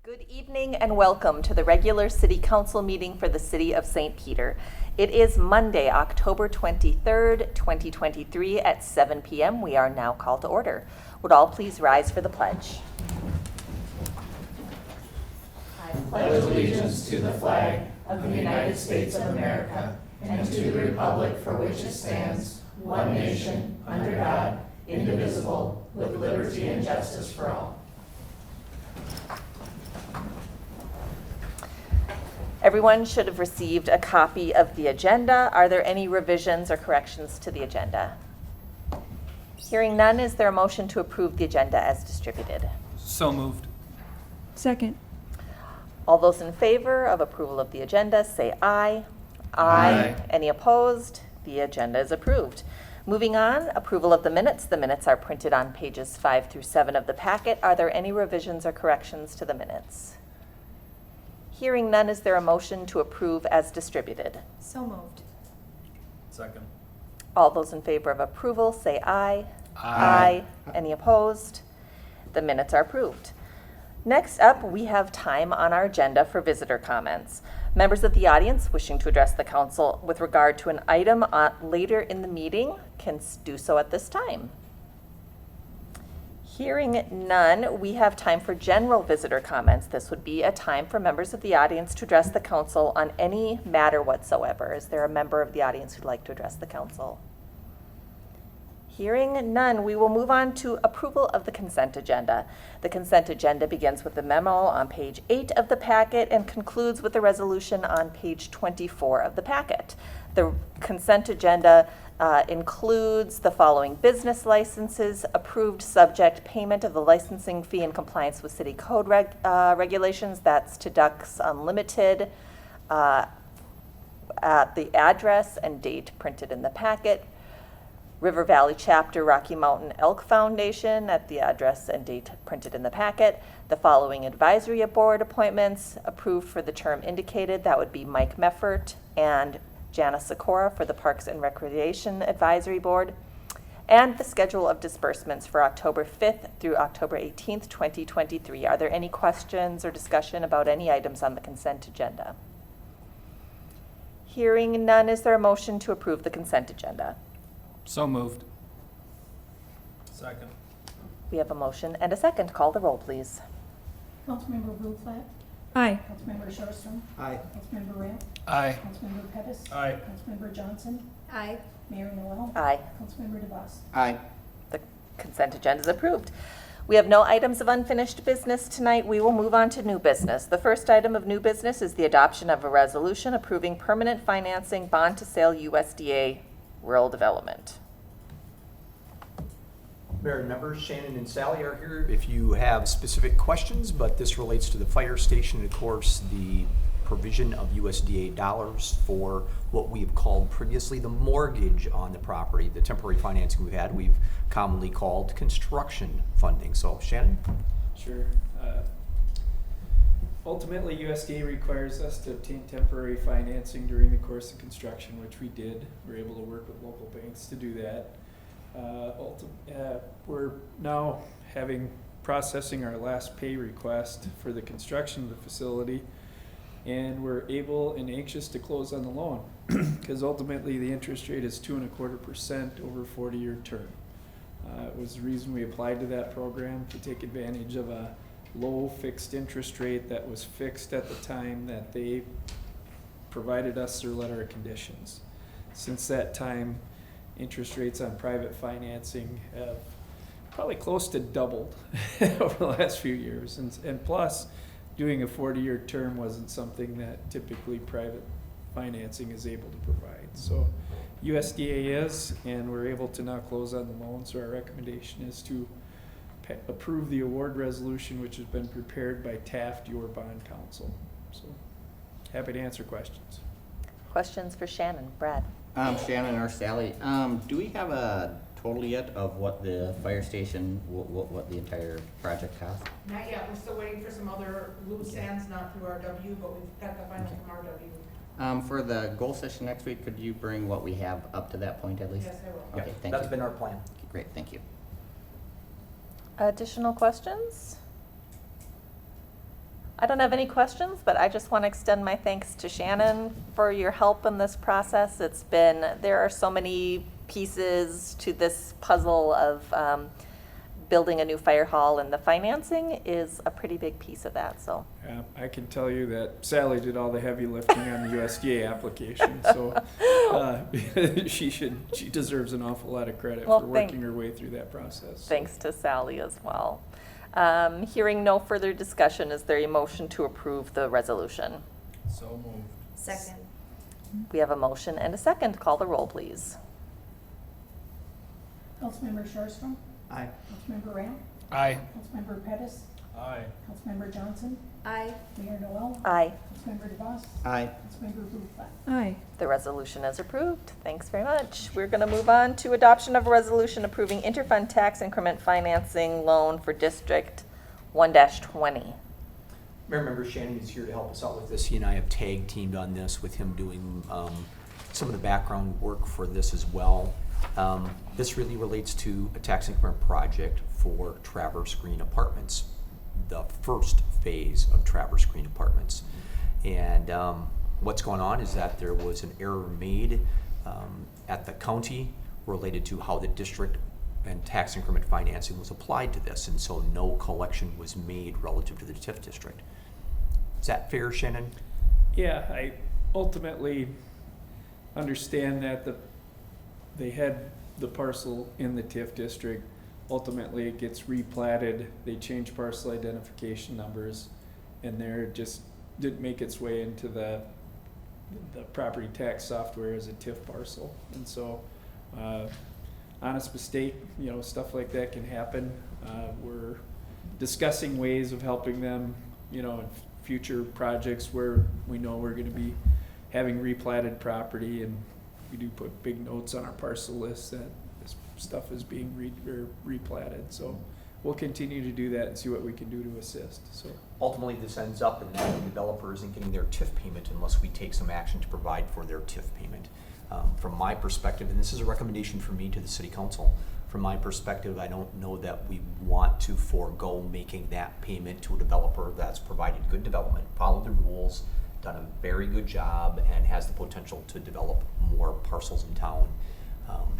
Good evening and welcome to the regular City Council meeting for the City of St. Peter. It is Monday, October 23rd, 2023 at 7 p.m. We are now called to order. Would all please rise for the pledge? I pledge allegiance to the flag of the United States of America and to the republic for which it stands, one nation, under God, indivisible, with liberty and justice for all. Everyone should have received a copy of the agenda. Are there any revisions or corrections to the agenda? Hearing none, is there a motion to approve the agenda as distributed? So moved. Second. All those in favor of approval of the agenda say aye. Aye. Any opposed? The agenda is approved. Moving on, approval of the minutes. The minutes are printed on pages 5 through 7 of the packet. Are there any revisions or corrections to the minutes? Hearing none, is there a motion to approve as distributed? So moved. Second. All those in favor of approval say aye. Aye. Any opposed? The minutes are approved. Next up, we have time on our agenda for visitor comments. Members of the audience wishing to address the council with regard to an item later in the meeting can do so at this time. Hearing none, we have time for general visitor comments. This would be a time for members of the audience to address the council on any matter whatsoever. Is there a member of the audience who'd like to address the council? Hearing none, we will move on to approval of the consent agenda. The consent agenda begins with the memo on page 8 of the packet and concludes with the resolution on page 24 of the packet. The consent agenda includes the following business licenses approved subject payment of the licensing fee in compliance with city code regulations. That's to Ducks Unlimited at the address and date printed in the packet. River Valley Chapter Rocky Mountain Elk Foundation at the address and date printed in the packet. The following advisory board appointments approved for the term indicated. That would be Mike Meffert and Jana Sikora for the Parks and Recreation Advisory Board. And the schedule of disbursements for October 5th through October 18th, 2023. Are there any questions or discussion about any items on the consent agenda? Hearing none, is there a motion to approve the consent agenda? So moved. Second. We have a motion and a second. Call the roll, please. Councilmember Bruflat. Aye. Councilmember Sharpston. Aye. Councilmember Ramp. Aye. Councilmember Pettis. Aye. Councilmember Johnson. Aye. Mayor Noel. Aye. Councilmember DeVos. Aye. The consent agenda is approved. We have no items of unfinished business tonight. We will move on to new business. The first item of new business is the adoption of a resolution approving permanent financing bond to sale USDA rural development. Mayor and members, Shannon and Sally are here if you have specific questions, but this relates to the fire station and, of course, the provision of USDA dollars for what we've called previously the mortgage on the property. The temporary financing we've commonly called construction funding. So, Shannon? Sure. Ultimately, USDA requires us to obtain temporary financing during the course of construction, which we did. We were able to work with local banks to do that. We're now processing our last pay request for the construction of the facility, and we're able and anxious to close on the loan because ultimately the interest rate is 2.25% over a 40-year term. It was the reason we applied to that program, to take advantage of a low fixed interest rate that was fixed at the time that they provided us their letter of conditions. Since that time, interest rates on private financing have probably close to doubled over the last few years. And plus, doing a 40-year term wasn't something that typically private financing is able to provide. So USDA is, and we're able to now close on the loan. So our recommendation is to approve the award resolution, which has been prepared by Taft, your bond counsel. So happy to answer questions. Questions for Shannon? Brad? Shannon or Sally, do we have a total yet of what the fire station, what the entire project cost? Not yet, we're still waiting for some other loose ends, not through RW, but we've got the final from RW. For the goal session next week, could you bring what we have up to that point at least? Yes, I will. Okay, Yeah, thank that's you. been our plan. Okay, great, thank you. Additional questions? I don't have any questions, but I just want to extend my thanks to Shannon for your help in this process. There are so many pieces to this puzzle of building a new fire hall, and the financing is a pretty big piece of that, so. Yeah, I can tell you that Sally did all the heavy lifting on the USDA application, so she deserves an awful lot of credit Well, for working her way through that process. Thanks to Sally as well. Hearing no further discussion, is there a motion to approve the resolution? So moved. Second. We have a motion and a second. Call the roll, please. Councilmember Sherstrom, Aye. Councilmember Ram, Aye. Councilmember Pettis, Aye. Councilmember Johnson, Aye. Mayor Noel, Aye. Councilmember DeVos, Aye. Councilmember Blumenthal. Aye. The resolution is approved. Thanks very much. We're going to move on to adoption of a resolution approving interfund tax increment financing loan for District 1-20. Mayor Member Shannon is here to help us out with this. He and I have tag teamed on this with him doing some of the background work for this as well. This really relates to a tax increment project for Traverse Green Apartments, the first phase of Traverse Green Apartments. And what's going on is that there was an error made at the county related to how the district and tax increment financing was applied to this, and so no collection was made relative to the TIF district. Is that fair, Shannon? Yeah, I ultimately understand that they had the parcel in the TIF district. Ultimately, it gets replatted, they change parcel identification numbers, and there just didn't make its way into the property tax software as a TIF parcel. And so, honest mistake, stuff like that can happen. We're discussing ways of helping them, in future projects where we know we're gonna be having replatted property, and we do put big notes on our parcel list that this stuff is being replatted. So we'll continue to do that and see what we can do to assist. So Ultimately, this ends up in that the developer isn't getting their TIF payment unless we take some action to provide for their TIF payment. From my perspective, and this is a recommendation from me to the city council, from my perspective, I don't know that we want to forego making that payment to a developer that's provided good development, followed the rules, done a very good job, and has the potential to develop more parcels in town.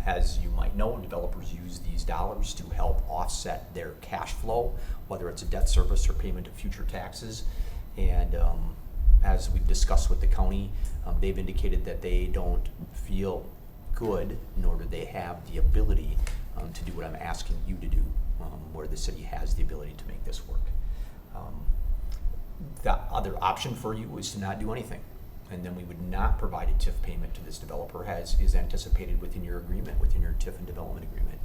As you might know, developers use these dollars to help offset their cash flow, whether it's a debt service or payment of future taxes. And as we've discussed with the county, they've indicated that they don't feel good, nor do they have the ability to do what I'm asking you to do, where the city has the ability to make this work. The other option for you is to not do anything, and then we would not provide a TIF payment to this developer as is anticipated within your agreement, within your TIF and development agreement.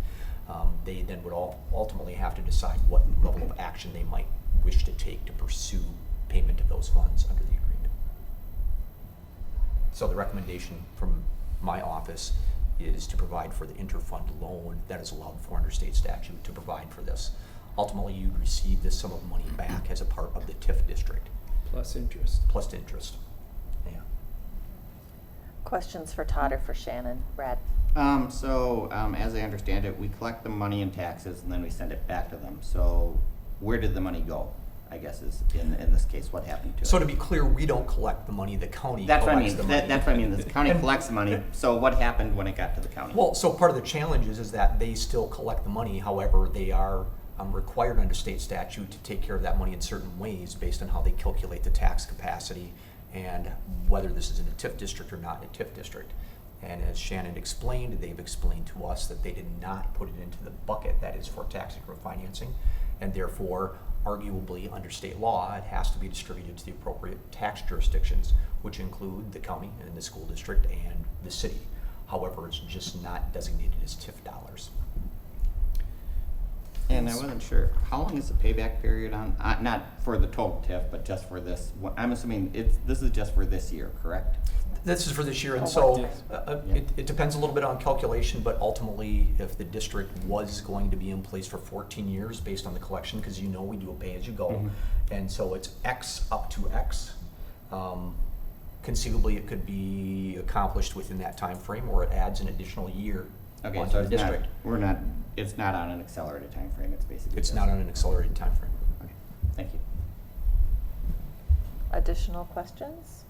They then would ultimately have to decide what level of action they might wish to take to pursue payment of those funds under the agreement. So the recommendation from my office is to provide for the interfund loan that is allowed for under state statute to provide for this. Ultimately, you'd receive this sum of money back as a part of the TIF district. plus interest. Plus interest. Yeah. Questions for Todd or for Shannon? Brad? As I understand it, we collect the money in taxes and then we send it back to them. So where did the money go, I guess, is in this case, what happened to it? So to be clear, we don't collect the money, the county That's what I collects mean. the money. That's what I mean. The county collects the money. So what happened when it got to the county? Well, so part of the challenge is that they still collect the money. However, they are required under state statute to take care of that money in certain ways based on how they calculate the tax capacity and whether this is in a TIF district or not in a TIF district. And as Shannon explained, they've explained to us that they did not put it into the bucket that is for tax increment financing, and therefore, arguably under state law, it has to be distributed to the appropriate tax jurisdictions, which include the county and the school district and the city. However, it's just not designated as TIF dollars. And I wasn't sure, how long is the payback period on, not for the total TIF, but just for this? I'm assuming this is just for this year, correct? This is for this year, and Oh, so yes. it depends a little bit on calculation, but ultimately, if the district was going to be in place for 14 years based on the collection, because you know we do a pay-as-you-go, Mhm. and so it's X up to X. Conceivably, it could be accomplished within that time frame, or it adds an additional year Okay, onto so the it's district. it's not on an accelerated time frame. It's basically It's just- not on an accelerated time frame. Okay, thank you. additional questions?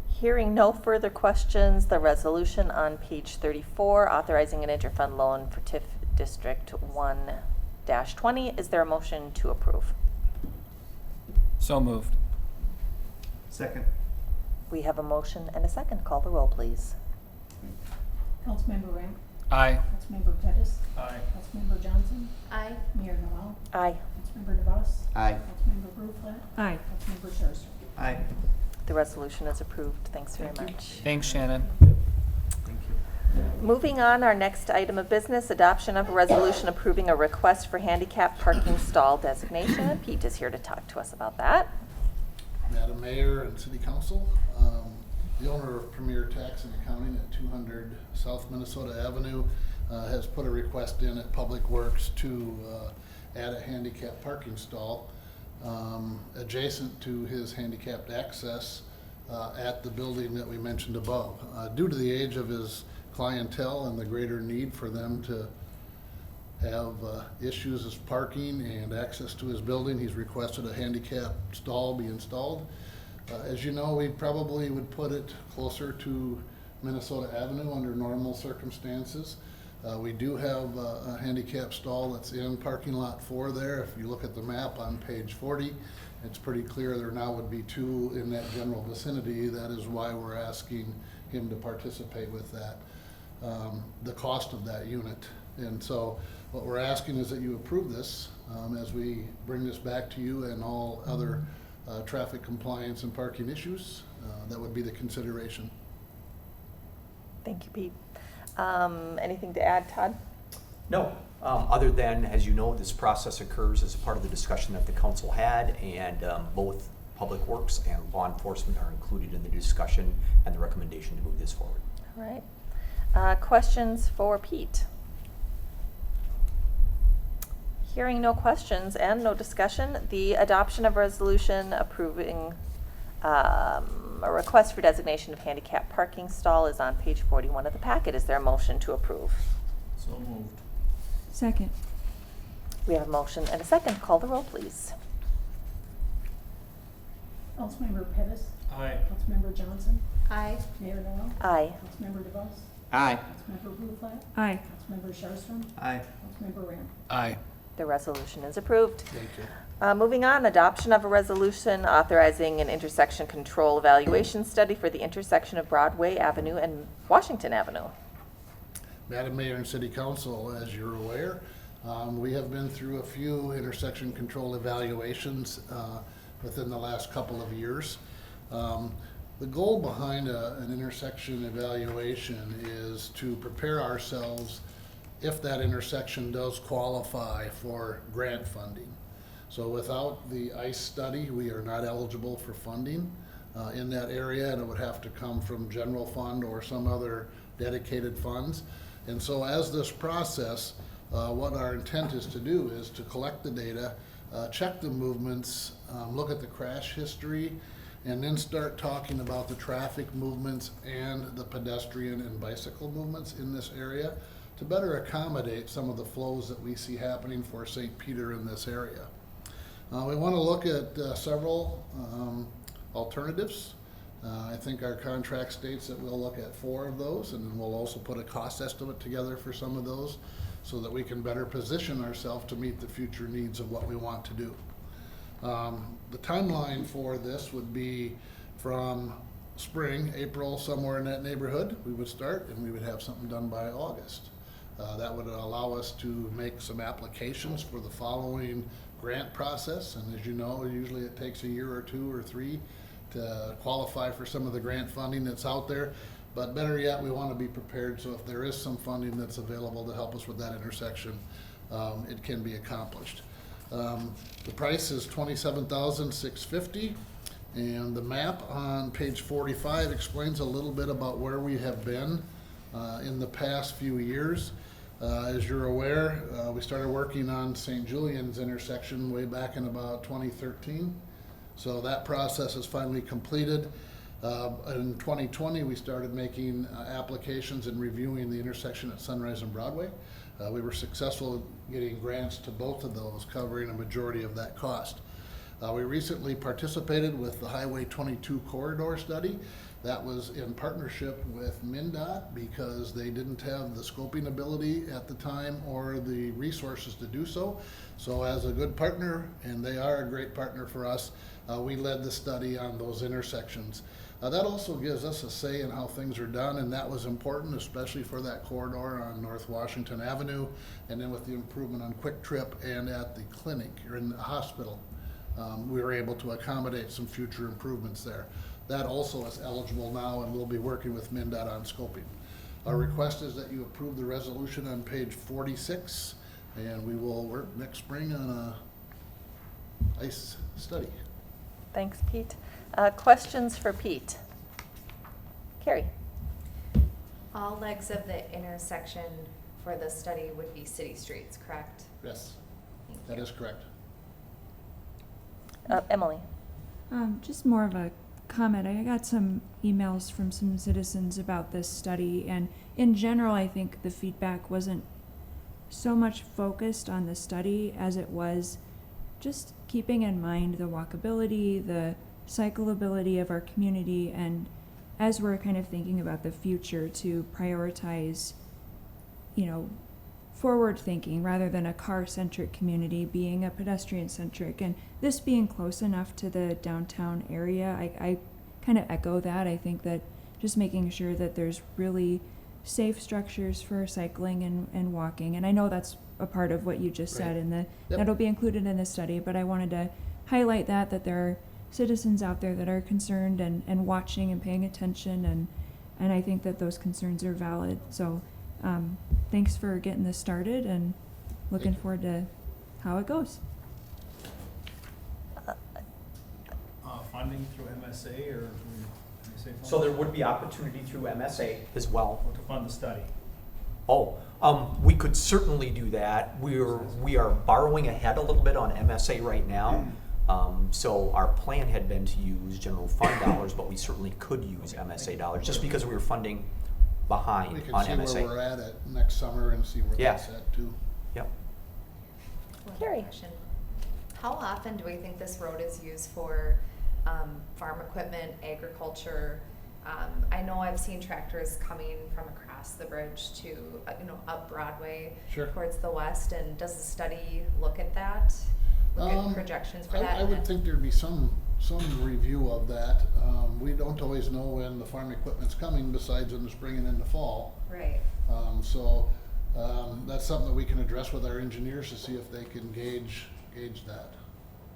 Hearing no further questions, the resolution on page 34 authorizing an interfund loan for TIF District 1-20. Is there a motion to approve? So moved. Second. We have a motion and a second. Call the roll, please. Councilmember Ram, Aye. Councilmember Pettis, Aye. Councilmember Johnson, Aye. Mayor Noel, Aye. Councilmember DeVos, Aye. Councilmember Bruflat, Aye. Councilmember Scherster. Aye. The resolution is approved. Thanks very Thank you. much. Thanks, Shannon. Thank you. Moving on, our next item of business, adoption of a resolution approving a request for handicap parking stall designation. Pete is here to talk to us about that. Madam Mayor and City Council, the owner of Premier Tax and Accounting at 200 South Minnesota Avenue has put a request in at Public Works to add a handicap parking stall adjacent to his handicapped access at the building that we mentioned above. Due to the age of his clientele and the greater need for them to have issues as parking and access to his building, he's requested a handicap stall be installed. As you know, we probably would put it closer to Minnesota Avenue under normal circumstances. We do have a handicap stall that's in parking lot 4 there. If you look at the map on page 40, it's pretty clear there now would be 2 in that general vicinity. That is why we're asking him to participate with that, the cost of that unit. And so what we're asking is that you approve this as we bring this back to you and all other traffic compliance and parking issues. That would be the consideration. Thank you, Pete. Anything to add, Todd? No, other than, as you know, this process occurs as a part of the discussion that the council had, and both Public Works and law enforcement are included in the discussion and the recommendation to move this forward. All right. Questions for Pete? Hearing no questions and no discussion, the adoption of resolution approving a request for designation of handicap parking stall is on page 41 of the packet. Is there a motion to approve? So moved. Second. We have a motion and a second. Call the roll, please. Councilmember Pettis, Aye. Councilmember Johnson, Aye. Mayor Noel, Aye. Councilmember DeVos, Aye. Councilmember Bruflat, Aye. Councilmember Scherster, Aye. Councilmember Ram. Aye. The resolution is approved. Thank you. Moving on, adoption of a resolution authorizing an intersection control evaluation study for the intersection of Broadway Avenue and Washington Avenue. Madam Mayor and City Council, as you're aware, we have been through a few intersection control evaluations within the last couple of years. The goal behind an intersection evaluation is to prepare ourselves if that intersection does qualify for grant funding. So without the ICE study, we are not eligible for funding in that area, and it would have to come from general fund or some other dedicated funds. And so as this process, what our intent is to do is to collect the data, check the movements, look at the crash history, and then start talking about the traffic movements and the pedestrian and bicycle movements in this area to better accommodate some of the flows that we see happening for St. Peter in this area. We want to look at several alternatives. I think our contract states that we'll look at 4 of those, and then we'll also put a cost estimate together for some of those so that we can better position ourselves to meet the future needs of what we want to do. The timeline for this would be from spring, April, somewhere in that neighborhood, we would start, and we would have something done by August. That would allow us to make some applications for the following grant process, and as you know, usually it takes a year or 2 or 3 to qualify for some of the grant funding that's out there. But better yet, we want to be prepared, so if there is some funding that's available to help us with that intersection, it can be accomplished. The price is $27,650, and the map on page 45 explains a little bit about where we have been in the past few years. As you're aware, we started working on St. Julian's intersection way back in about 2013. So that process is finally completed. In 2020, we started making applications and reviewing the intersection at Sunrise and Broadway. We were successful getting grants to both of those, covering a majority of that cost. We recently participated with the Highway 22 corridor study. That was in partnership with MnDOT because they didn't have the scoping ability at the time or the resources to do so. So as a good partner, and they are a great partner for us, we led the study on those intersections. That also gives us a say in how things are done, and that was important, especially for that corridor on North Washington Avenue, and then with the improvement on Quick Trip and at the clinic or in the hospital. We were able to accommodate some future improvements there. That also is eligible now, and we'll be working with MnDOT on scoping. Our request is that you approve the resolution on page 46, and we will work next spring on a ICE study. Thanks, Pete. Questions for Pete? Carrie? All legs of the intersection for the study would be city streets, correct? Yes, Thank that you. is correct. Emily? Just more of a comment. I got some emails from some citizens about this study, and in general, I think the feedback wasn't so much focused on the study as it was just keeping in mind the walkability, the cyclability of our community, and as we're kind of thinking about the future, to prioritize, forward thinking rather than a car-centric community, being a pedestrian-centric, and this being close enough to the downtown area, I kind of echo that. I think that just making sure that there's really safe structures for cycling and walking, and I know that's a part of what you just said, and Yep. that'll be included in the study, but I wanted to highlight that there are citizens out there that are concerned and watching and paying attention, and I think that those concerns are valid. So thanks for getting this started, and looking forward to how it goes. Funding through MSA or MSA funds? So there would be opportunity through MSA as well. To fund the study. We could certainly do that. We are borrowing ahead a little bit on MSA right now. So our plan had been to use general fund dollars, but we certainly could use MSA dollars just because we were funding behind We can on see MSA. where we're at next summer and see where Yeah. that's at too. Yep. One Carrie. question. How often do we think this road is used for farm equipment, agriculture? I know I've seen tractors coming from across the bridge to, up Broadway Sure. towards the west, and does the study look at that? Look at projections for that? I would think there'd be some review of that. We don't always know when the farm equipment's coming, besides in the spring and in the fall. Right. So that's something that we can address with our engineers to see if they can gauge that.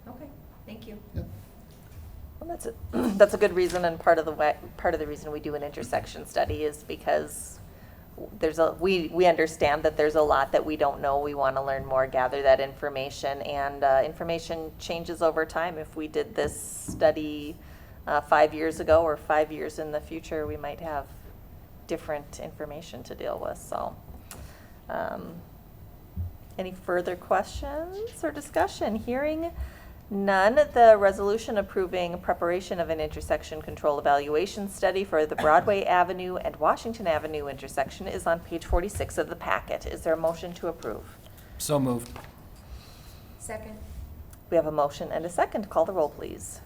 Okay, thank you. Yep. Well, that's a good reason, and part of the reason we do an intersection study is because we understand that there's a lot that we don't know. We want to learn more, gather that information, and information changes over time. If we did this study 5 years ago or 5 years in the future, we might have different information to deal with. So, any further questions or discussion? Hearing none, the resolution approving preparation of an intersection control evaluation study for the Broadway Avenue and Washington Avenue intersection is on page 46 of the packet. Is there a motion to approve? So moved. Second. We have a motion and a second. Call the roll, please.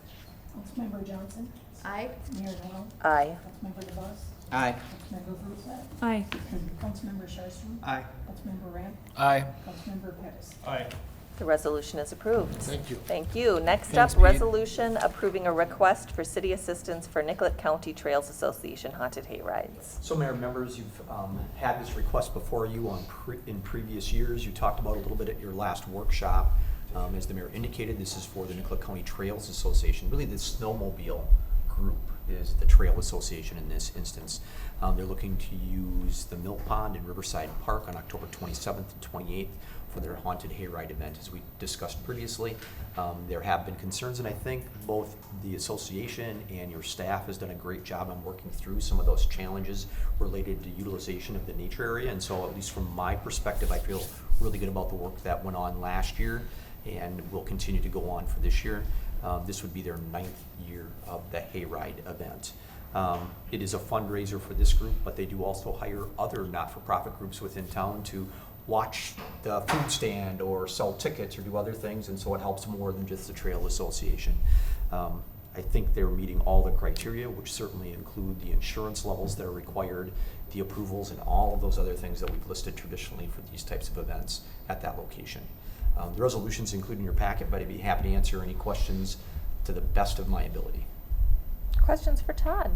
Councilmember Johnson. Aye. Mayor Doll. Aye. Councilmember DeBoss. Aye. Councilmember Fruitlat. Aye. Councilmember Sharpston. Aye. Councilmember Ramp. Aye. Councilmember Pettis. Aye. The resolution is approved. Thank you. Thank you. Next Thanks, up, Pete. resolution approving a request for city assistance for Nicollet County Trails Association haunted hay rides. So Mayor, members, you've had this request before you in previous years. You talked about it a little bit at your last workshop. As the mayor indicated, this is for the Nicollet County Trails Association. Really, the snowmobile group is the Trail Association in this instance. They're looking to use the Mill Pond in Riverside Park on October 27th and 28th for their haunted hayride event, as we discussed previously. There have been concerns, and I think both the association and your staff has done a great job on working through some of those challenges related to utilization of the nature area. And so, at least from my perspective, I feel really good about the work that went on last year and will continue to go on for this year. This would be their 9th year of the hayride event. It is a fundraiser for this group, but they do also hire other not-for-profit groups within town to watch the food stand or sell tickets or do other things, and so it helps more than just the Trail Association. I think they're meeting all the criteria, which certainly include the insurance levels that are required, the approvals, and all of those other things that we've listed traditionally for these types of events at that location. The resolution's included in your packet, but I'd be happy to answer any questions to the best of my ability. Questions for Todd?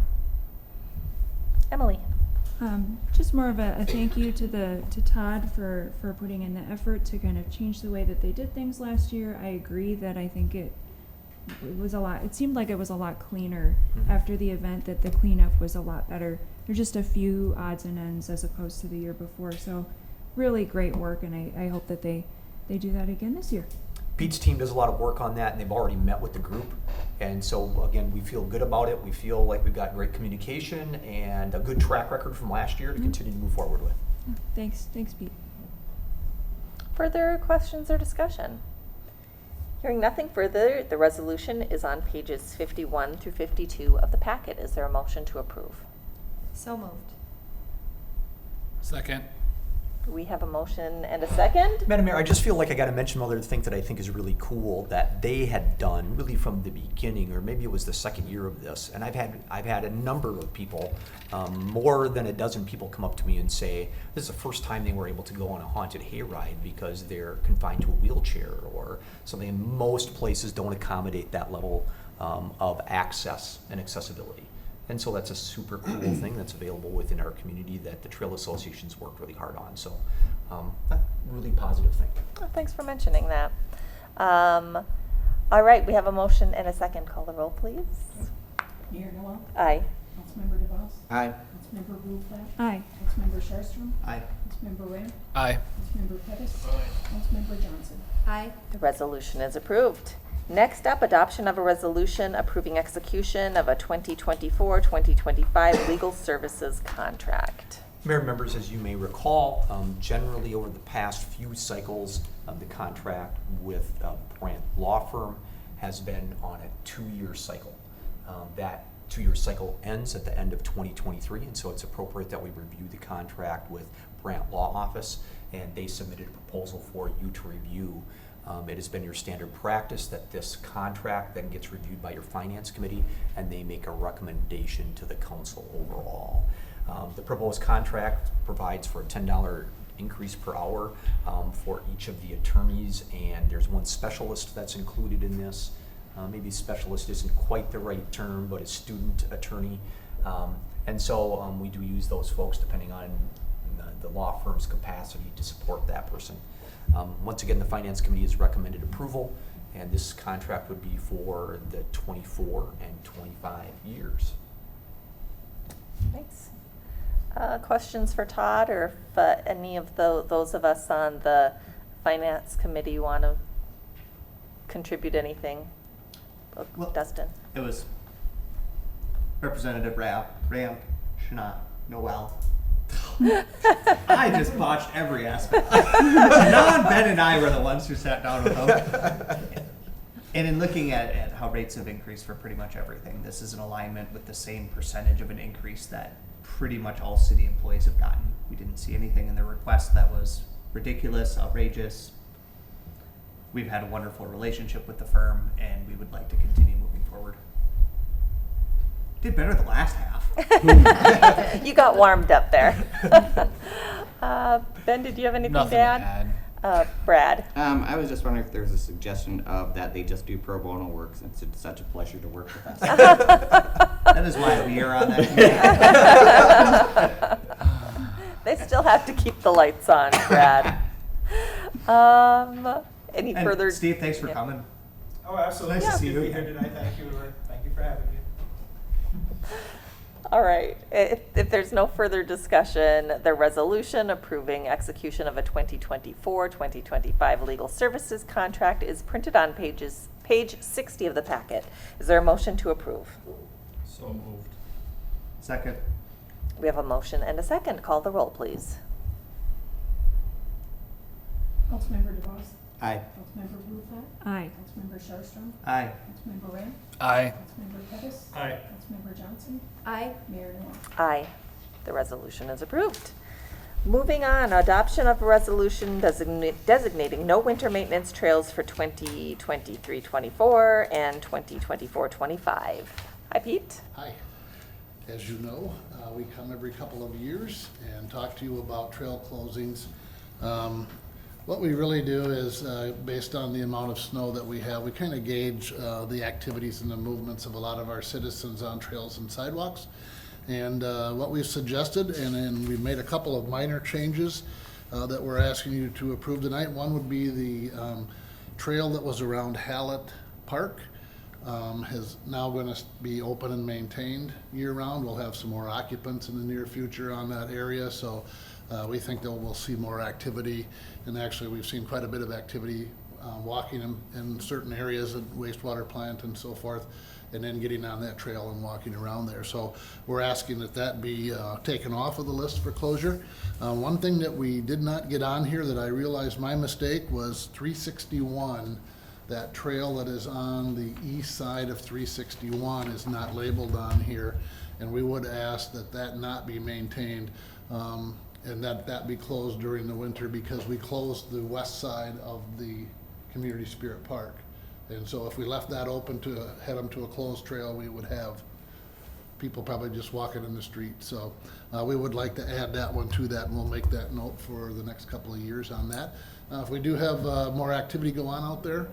Emily? Just more of a thank you to Todd for putting in the effort to kind of change the way that they did things last year. I agree that I think it was a lot, it seemed like it was a lot cleaner after the event, that the cleanup was a lot better. There's just a few odds and ends as opposed to the year before, so really great work, and I hope that they do that again this year. Pete's team does a lot of work on that, and they've already met with the group. And so, again, we feel good about it. We feel like we've got great communication and a good track record from last year to continue to move forward with. Thanks, Pete. Further questions or discussion? Hearing nothing further, the resolution is on pages 51 through 52 of the packet. Is there a motion to approve? So moved. Second. We have a motion and a second. Madam Mayor, I just feel like I got to mention another thing that I think is really cool that they had done really from the beginning, or maybe it was the second year of this. And I've had a number of people, more than a dozen people, come up to me and say this is the first time they were able to go on a haunted hayride because they're confined to a wheelchair or something. And most places don't accommodate that level of access and accessibility. And so that's a super cool thing that's available within our community that the Trail Association's worked really hard on. So, a really positive thing. Oh, thanks for mentioning that. All right, we have a motion and a second. Call the roll, please. Mayor Noel? Aye. Councilmember DeVos? Aye. Councilmember Rutherford? Aye. Councilmember Sharpstra? Aye. Councilmember Ram? Aye. Councilmember Pettis? Councilmember Johnson? Aye. The resolution is approved. Next up, adoption of a resolution approving execution of a 2024-2025 legal services contract. Mayor and members, as you may recall, generally over the past few cycles, the contract with Brandt Law Firm has been on a 2-year cycle. That 2-year cycle ends at the end of 2023, and so it's appropriate that we review the contract with Brandt Law Office, and they submitted a proposal for you to review. It has been your standard practice that this contract then gets reviewed by your finance committee, and they make a recommendation to the council overall. The proposed contract provides for a $10 increase per hour for each of the attorneys, and there's one specialist that's included in this. Maybe specialist isn't quite the right term, but a student attorney. And so we do use those folks depending on the law firm's capacity to support that person. Once again, the Finance Committee has recommended approval, and this contract would be for the 24 and 25 years. Thanks. Questions for Todd, or if any of those of us on the Finance Committee want to contribute anything? Well, Dustin? It was Representative Ram, Shanat, Noel. I just botched every aspect. John, Ben, and I were the ones who sat down with them. And in looking at how rates have increased for pretty much everything, this is in alignment with the same percentage of an increase that pretty much all city employees have gotten. We didn't see anything in the request that was ridiculous, outrageous. We've had a wonderful relationship with the firm, and we would like to continue moving forward. Did better the last half. You got warmed up there. Ben, did you have anything Nothing to add? Brad? I was just wondering if there's a suggestion of that they just do pro bono work, since it's such a pleasure to work with us. That is why we are on that committee. They still have to keep the lights on, Brad. Any And further? Steve, thanks for coming. Oh, absolutely. Nice to see you. Here tonight. Thank you for having me. All right. If there's no further discussion, the resolution approving execution of a 2024-2025 legal services contract is printed on page 60 of the packet. Is there a motion to approve? So moved. Second. We have a motion and a second. Call the roll, please. Councilmember DeVos? Aye. Councilmember Rutherford? Aye. Councilmember Sharpstra? Aye. Councilmember Ram? Aye. Councilmember Pettis? Aye. Councilmember Johnson? Aye. Mayor Noel? Aye. The resolution is approved. Moving on, adoption of a resolution designating no winter maintenance trails for 2023-24 and 2024-25. Hi, Pete. Hi. As you know, we come every couple of years and talk to you about trail closings. What we really do is, based on the amount of snow that we have, we kind of gauge the activities and the movements of a lot of our citizens on trails and sidewalks. And what we've suggested, and we've made a couple of minor changes that we're asking you to approve tonight. One would be the trail that was around Hallett Park. Is now going to be open and maintained year-round. We'll have some more occupants in the near future on that area, so we think that we'll see more activity. And actually, we've seen quite a bit of activity walking in certain areas at wastewater plant and so forth, and then getting on that trail and walking around there. So we're asking that that be taken off of the list for closure. One thing that we did not get on here that I realized my mistake was 361. That trail that is on the east side of 361 is not labeled on here, and we would ask that that not be maintained and that be closed during the winter, because we closed the west side of the Community Spirit Park. And so if we left that open to head them to a closed trail, we would have people probably just walking in the street. So we would like to add that one to that, and we'll make that note for the next couple of years on that. If we do have more activity go on out there,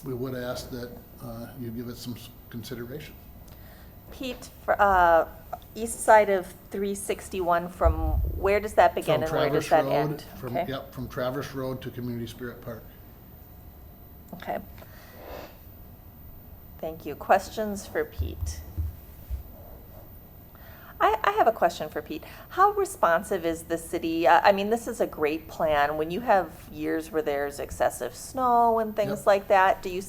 we would ask that you give it some consideration. Pete, east side of 361, from where does that begin and where does that end? Okay. Yep, from Traverse Road to Community Spirit Park. Okay. Thank you. Questions for Pete? I have a question for Pete. How responsive is the city? I mean, this is a great plan. When you have years where there's excessive snow and things Yep. like that, do you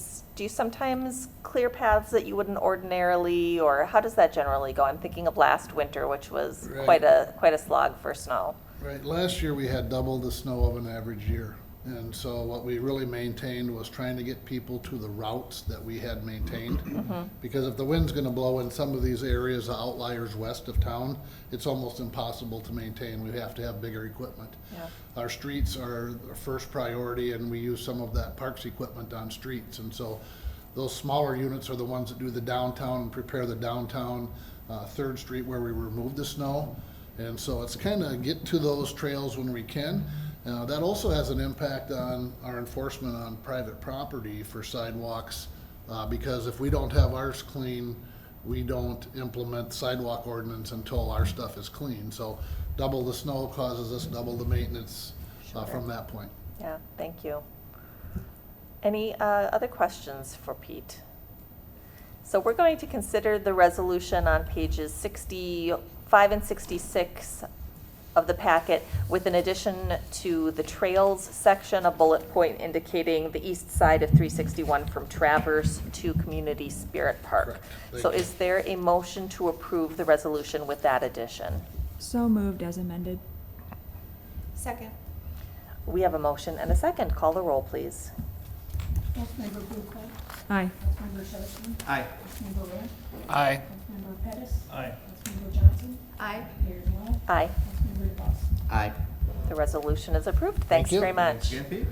sometimes clear paths that you wouldn't ordinarily, or how does that generally go? I'm thinking of last winter, which was Right. quite a slog for snow. Right, last year we had double the snow of an average year. And so what we really maintained was trying to get people to the routes that we had maintained. Because if the wind's gonna blow in some of these areas, outliers west of town, it's almost impossible to maintain. We have to have bigger equipment. Yeah. Our streets are our first priority, and we use some of that parks equipment on streets. And so those smaller units are the ones that do the downtown and prepare the downtown 3rd Street where we remove the snow. And so it's kind of get to those trails when we can. That also has an impact on our enforcement on private property for sidewalks, because if we don't have ours clean, we don't implement sidewalk ordinance until our stuff is clean. So double the snow causes us double the maintenance from that point. Yeah, thank you. Any other questions for Pete? So we're going to consider the resolution on pages 65 and 66 of the packet, with an addition to the trails section, a bullet point indicating the east side of 361 from Traverse to Community Spirit Park. Correct. Thank So you. is there a motion to approve the resolution with that addition? So moved as amended. Second. We have a motion and a second. Call the roll, please. Councilmember Bluefeld? Aye. Councilmember Sharpton? Aye. Councilmember Rand? Aye. Councilmember Pettis? Aye. Councilmember Johnson? Aye. Mayor Noel? Aye. Councilmember DeBoss? Aye. The resolution is approved. Thanks you. very much. Thanks again, Pete.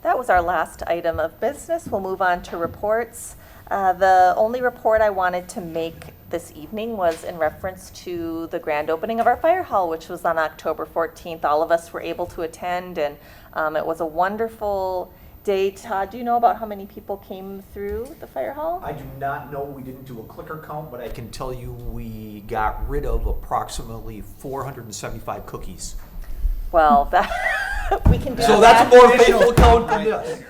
That was our last item of business. We'll move on to reports. The only report I wanted to make this evening was in reference to the grand opening of our fire hall, which was on October 14th. All of us were able to attend, and it was a wonderful day. Todd, do you know about how many people came through the fire hall? I do not know, we didn't do a clicker count, but I can tell you we got rid of approximately 475 cookies. Well, that we can do So that. that's a more faithful count than this.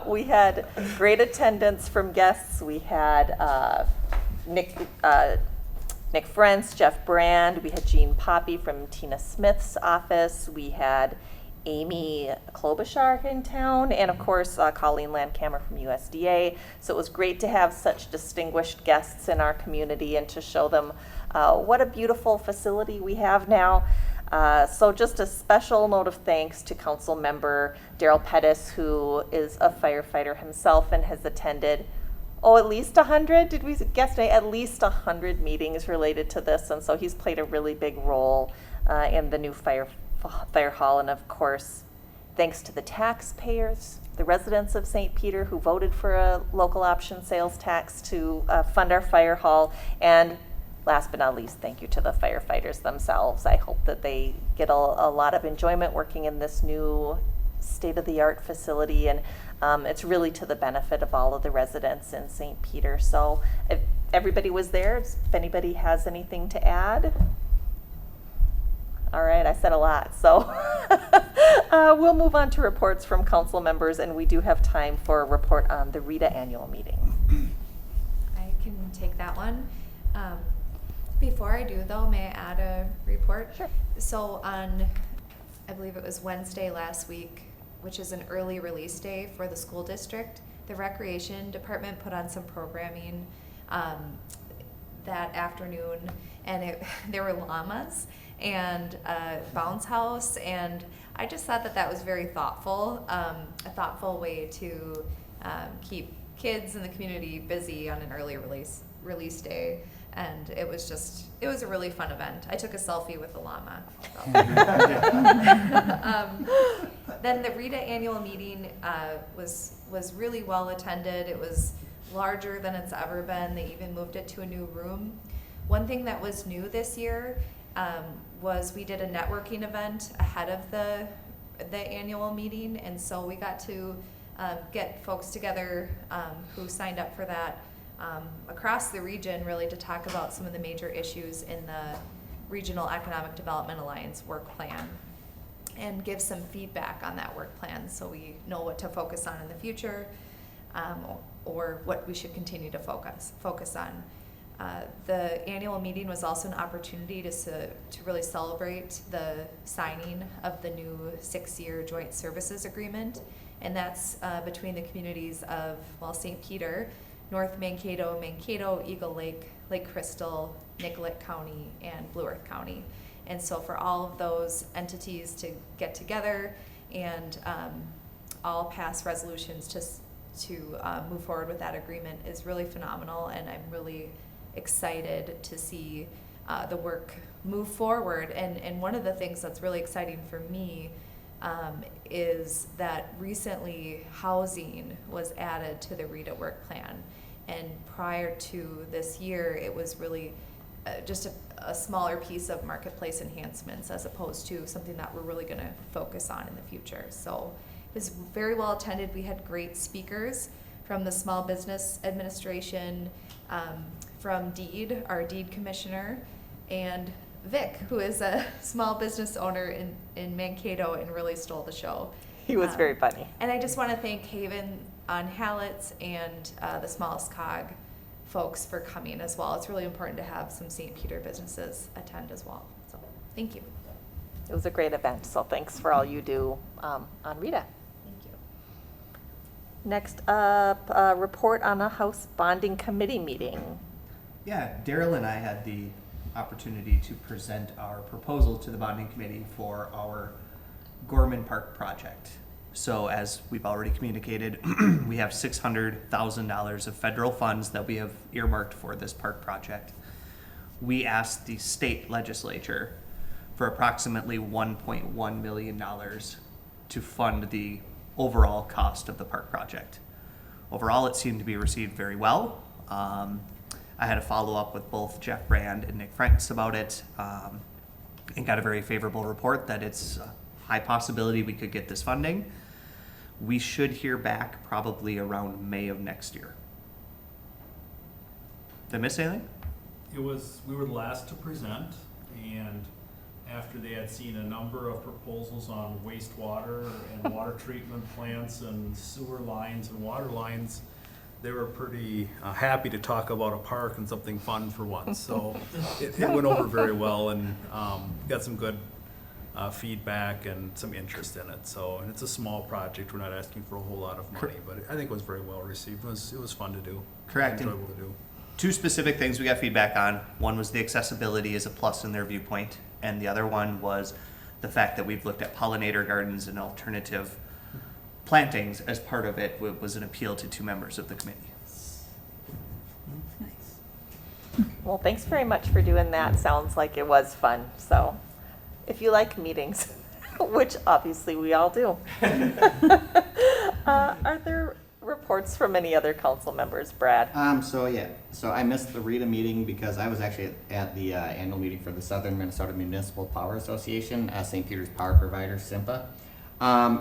We had great attendance from guests. We had Nick Frentz, Jeff Brand. We had Jean Poppy from Tina Smith's office. We had Amy Klobuchar in town, and of course Colleen Landcamer from USDA. So it was great to have such distinguished guests in our community and to show them what a beautiful facility we have now. So just a special note of thanks to Council Member Daryl Pettis, who is a firefighter himself and has attended at least 100, did we guesstimate? At least 100 meetings related to this, and so he's played a really big role in the new fire hall, and of course, thanks to the taxpayers, the residents of St. Peter who voted for a local option sales tax to fund our fire hall, and last but not least, thank you to the firefighters themselves. I hope that they get a lot of enjoyment working in this new state-of-the-art facility, and it's really to the benefit of all of the residents in St. Peter. So if everybody was there, if anybody has anything to add. All right, I said a lot, so we'll move on to reports from council members, and we do have time for a report on the RETA annual meeting. I can take that one. Before I do though, may I add a report? Sure. So on, I believe it was Wednesday last week, which is an early release day for the school district, the recreation department put on some programming that afternoon, and there were llamas and a bounce house, and I just thought that was very thoughtful, a thoughtful way to keep kids in the community busy on an early release day. And it was a really fun event. I took a selfie with the llama. So. Then the RETA annual meeting was really well attended. It was larger than it's ever been. They even moved it to a new room. One thing that was new this year was we did a networking event ahead of the annual meeting, and so we got to get folks together who signed up for that. Across the region, really, to talk about some of the major issues in the Regional Economic Development Alliance work plan and give some feedback on that work plan so we know what to focus on in the future, or what we should continue to focus on. The annual meeting was also an opportunity to really celebrate the signing of the new 6-year joint services agreement, and that's between the communities of, St. Peter, North Mankato, Eagle Lake, Lake Crystal, Nicollet County, and Blue Earth County. And so for all of those entities to get together and all pass resolutions to move forward with that agreement is really phenomenal, and I'm really excited to see the work move forward. And one of the things that's really exciting for me is that recently housing was added to the RETA work plan. And prior to this year, it was really just a smaller piece of marketplace enhancements as opposed to something that we're really going to focus on in the future. So it was very well attended. We had great speakers from the Small Business Administration, from DEED, our DEED commissioner, and Vic, who is a small business owner in Mankato and really stole the show. He was very funny. And I just want to thank Haven on Hallett's and the Smallest Cog folks for coming as well. It's really important to have some St. Peter businesses attend as well. So thank you. It was a great event, so thanks for all you do on RETA. Thank you. Next up, a report on a House Bonding Committee meeting. Yeah, Daryl and I had the opportunity to present our proposal to the bonding committee for our Gorman Park project. So as we've already communicated, we have $600,000 of federal funds that we have earmarked for this park project. We asked the state legislature for approximately $1.1 million to fund the overall cost of the park project. Overall, it seemed to be received very well. I had a follow-up with both Jeff Brand and Nick Franks about it, and got a very favorable report that it's a high possibility we could get this funding. We should hear back probably around May of next year. Did I miss anything? We were the last to present, and after they had seen a number of proposals on wastewater and water treatment plants and sewer lines and water lines, they were pretty happy to talk about a park and something fun for once. So it went over very well, and got some good feedback and some interest in it. So, and it's a small project. We're not asking for a whole lot of money, but I think it was very well received. It was fun to do. Correct. Enjoyable to do. Two specific things we got feedback on. One was the accessibility is a plus in their viewpoint, and the other one was the fact that we've looked at pollinator gardens and alternative plantings as part of it was an appeal to two members of the committee. Well, thanks very much for doing that. Sounds like it was fun. So if you like meetings, which obviously we all do. Are there reports from any other council members, Brad? So I missed the RETA meeting because I was actually at the annual meeting for the Southern Minnesota Municipal Power Association, St. Peter's Power Provider, SIMPA.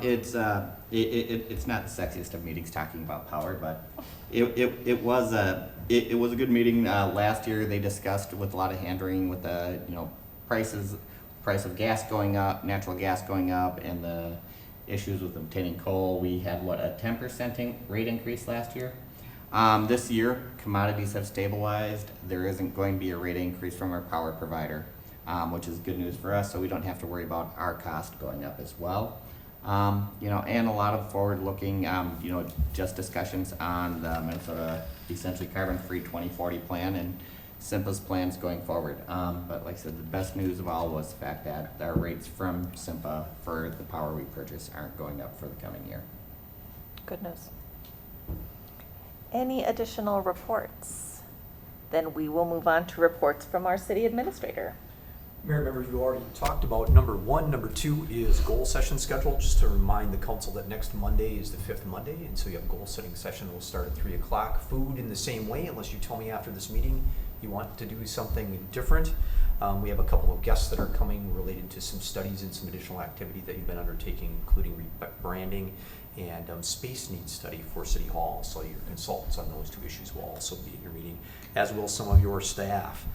It's not the sexiest of meetings talking about power, but it was a good meeting. Last year they discussed with a lot of hand-wringing with the price of gas going up, natural gas going up, and the issues with obtaining coal. We had a 10% rate increase last year. This year commodities have stabilized. There isn't going to be a rate increase from our power provider, which is good news for us, so we don't have to worry about our cost going up as well. And a lot of forward-looking, just discussions on the Minnesota essentially carbon-free 2040 plan and SIMPA's plans going forward. But like I said, the best news of all was the fact that our rates from SIMPA for the power we purchase aren't going up for the coming year. Good news. Any additional reports? Then we will move on to reports from our city administrator. Mayor, members, you already talked about number 1. Number 2 is goal session schedule. Just to remind the council that next Monday is the 5th Monday, and so you have a goal setting session. We'll start at 3 o'clock. Food in the same way, unless you tell me after this meeting you want to do something different. We have a couple of guests that are coming related to some studies and some additional activity that you've been undertaking, including branding and space needs study for City Hall. So your consultants on those 2 issues will also be at your meeting, as will some of your staff.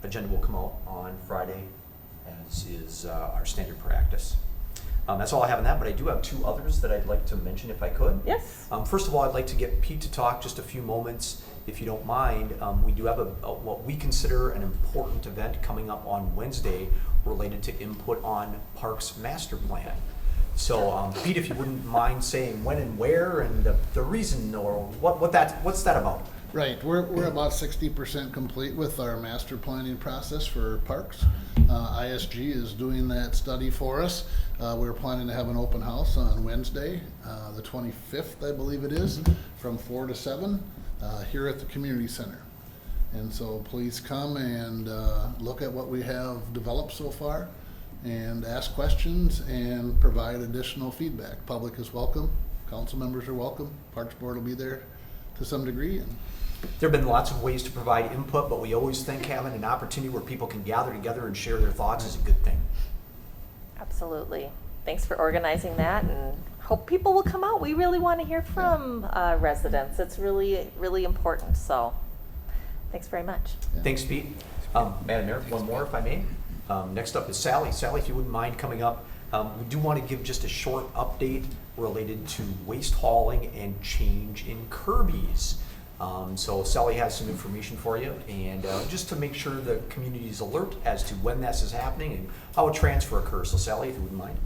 Agenda will come out on Friday, as is our standard practice. That's all I have on that, but I do have 2 others that I'd like to mention if I could. Yes. First of all, I'd like to get Pete to talk just a few moments, if you don't mind. We do have what we consider an important event coming up on Wednesday related to input on Parks Master Plan. So, Pete, if you wouldn't mind saying when and where and the reason, or what's that about? Right, we're about 60% complete with our master planning process for parks. ISG is doing that study for us. We're planning to have an open house on Wednesday, the 25th, I believe it is, from 4 to 7 here at the community center. And so please come and look at what we have developed so far and ask questions and provide additional feedback. Public is welcome, council members are welcome, Parks Board will be there to some degree. And there have been lots of ways to provide input, but we always think having an opportunity where people can gather together and share their thoughts is a good thing. Absolutely. Thanks for organizing that, and hope people will come out. We really want to hear from residents. It's really, really important. So thanks very much. Yeah. Thanks, Pete. Madam Mayor, one more if I may. Next up is Sally. Sally, if you wouldn't mind coming up. We do want to give just a short update related to waste hauling and change in Kirby's. So Sally has some information for you, and just to make sure the community is alert as to when this is happening and how a transfer occurs. So Sally, if you wouldn't mind.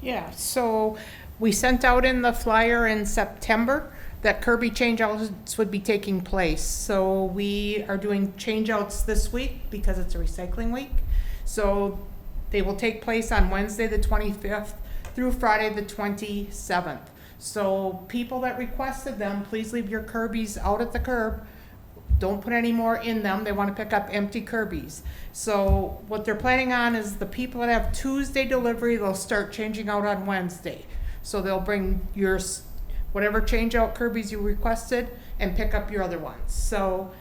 Yeah, so we sent out in the flyer in September that Kirby changeouts would be taking place. So we are doing changeouts this week because it's a recycling week. So they will take place on Wednesday the 25th through Friday the 27th. So people that requested them, please leave your Kirby's out at the curb. Don't put any more in them. They want to pick up empty Kirby's. So what they're planning on is the people that have Tuesday delivery, they'll start changing out on Wednesday. So they'll bring your whatever change out Kirby's you requested and pick up your other ones. So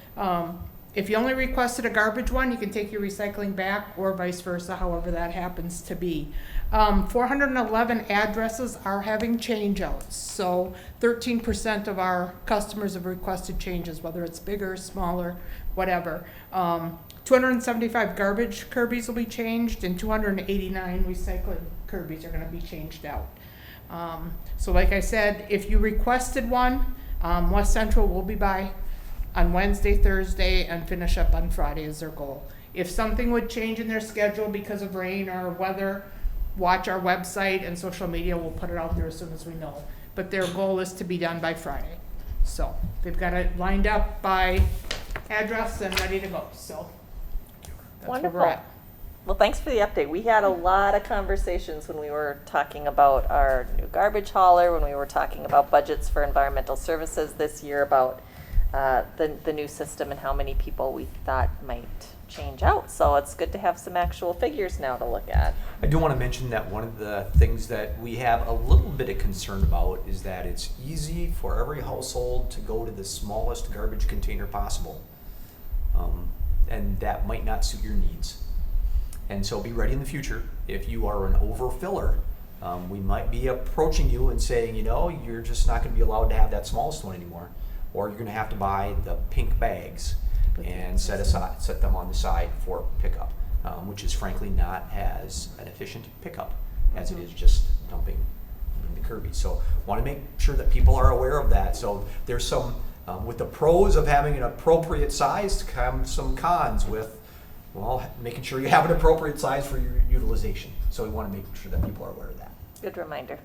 if you only requested a garbage one, you can take your recycling back, or vice versa, however that happens to be. 411 addresses are having changeouts, so 13% of our customers have requested changes, whether it's bigger, smaller, whatever. 275 garbage Kirby's will be changed, and 289 recycling Kirby's are going to be changed out. So like I said, if you requested one, West Central will be by on Wednesday, Thursday, and finish up on Friday is their goal. If something would change in their schedule because of rain or weather, watch our website and social media. We'll put it out there as soon as we know. But their goal is to be done by Friday. So they've got it lined up by address and ready to go. So that's Wonderful. where we're at. Well, thanks for the update. We had a lot of conversations when we were talking about our new garbage hauler, when we were talking about budgets for environmental services this year, about the new system and how many people we thought might change out. So it's good to have some actual figures now to look at. I do want to mention that one of the things that we have a little bit of concern about is that it's easy for every household to go to the smallest garbage container possible. And that might not suit your needs. And so be ready in the future. If you are an overfiller, we might be approaching you and saying, you're just not going to be allowed to have that smallest one anymore. Or you're going to have to buy the pink bags and set them on the side for pickup, which is frankly not as an efficient pickup as it is just dumping in the Kirby. So want to make sure that people are aware of that. So there's some, with the pros of having an appropriate size, come some cons with, making sure you have an appropriate size for your utilization. So we want to make sure that people are aware of that. Good reminder.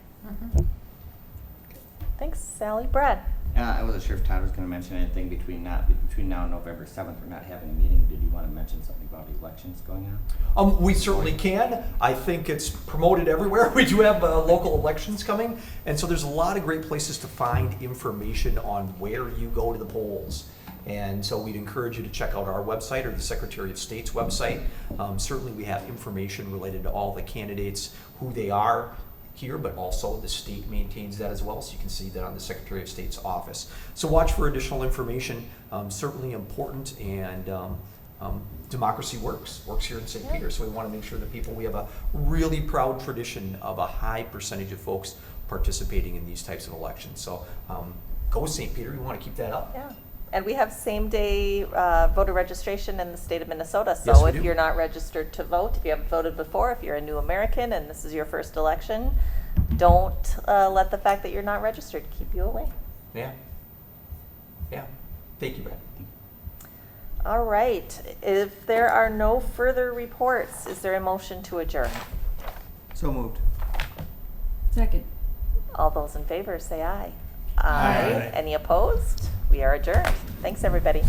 Thanks, Sally. Brad? I wasn't sure if Todd was going to mention anything between now and November 7th. We're not having a meeting. Did you want to mention something about elections going on? We certainly can. I think it's promoted everywhere. We do have local elections coming, and so there's a lot of great places to find information on where you go to the polls. And so we'd encourage you to check out our website or the Secretary of State's website. Certainly we have information related to all the candidates, who they are here, but also the state maintains that as well, so you can see that on the Secretary of State's office. So watch for additional information. Certainly important, and democracy works here in St. Peter, so we want to make sure that we have a really proud tradition of a high percentage of folks participating in these types of elections. So go St. Peter, we want to keep that up. Yeah. And we have same-day voter registration in the state of Minnesota. So Yes, we if do. you're not registered to vote, if you haven't voted before, if you're a new American and this is your first election, don't let the fact that you're not registered keep you away. Yeah. Thank you, Brad. All right. If there are no further reports, is there a motion to adjourn? So moved. Second. All those in favor say aye. Aye. Any opposed? We are adjourned. Thanks, everybody.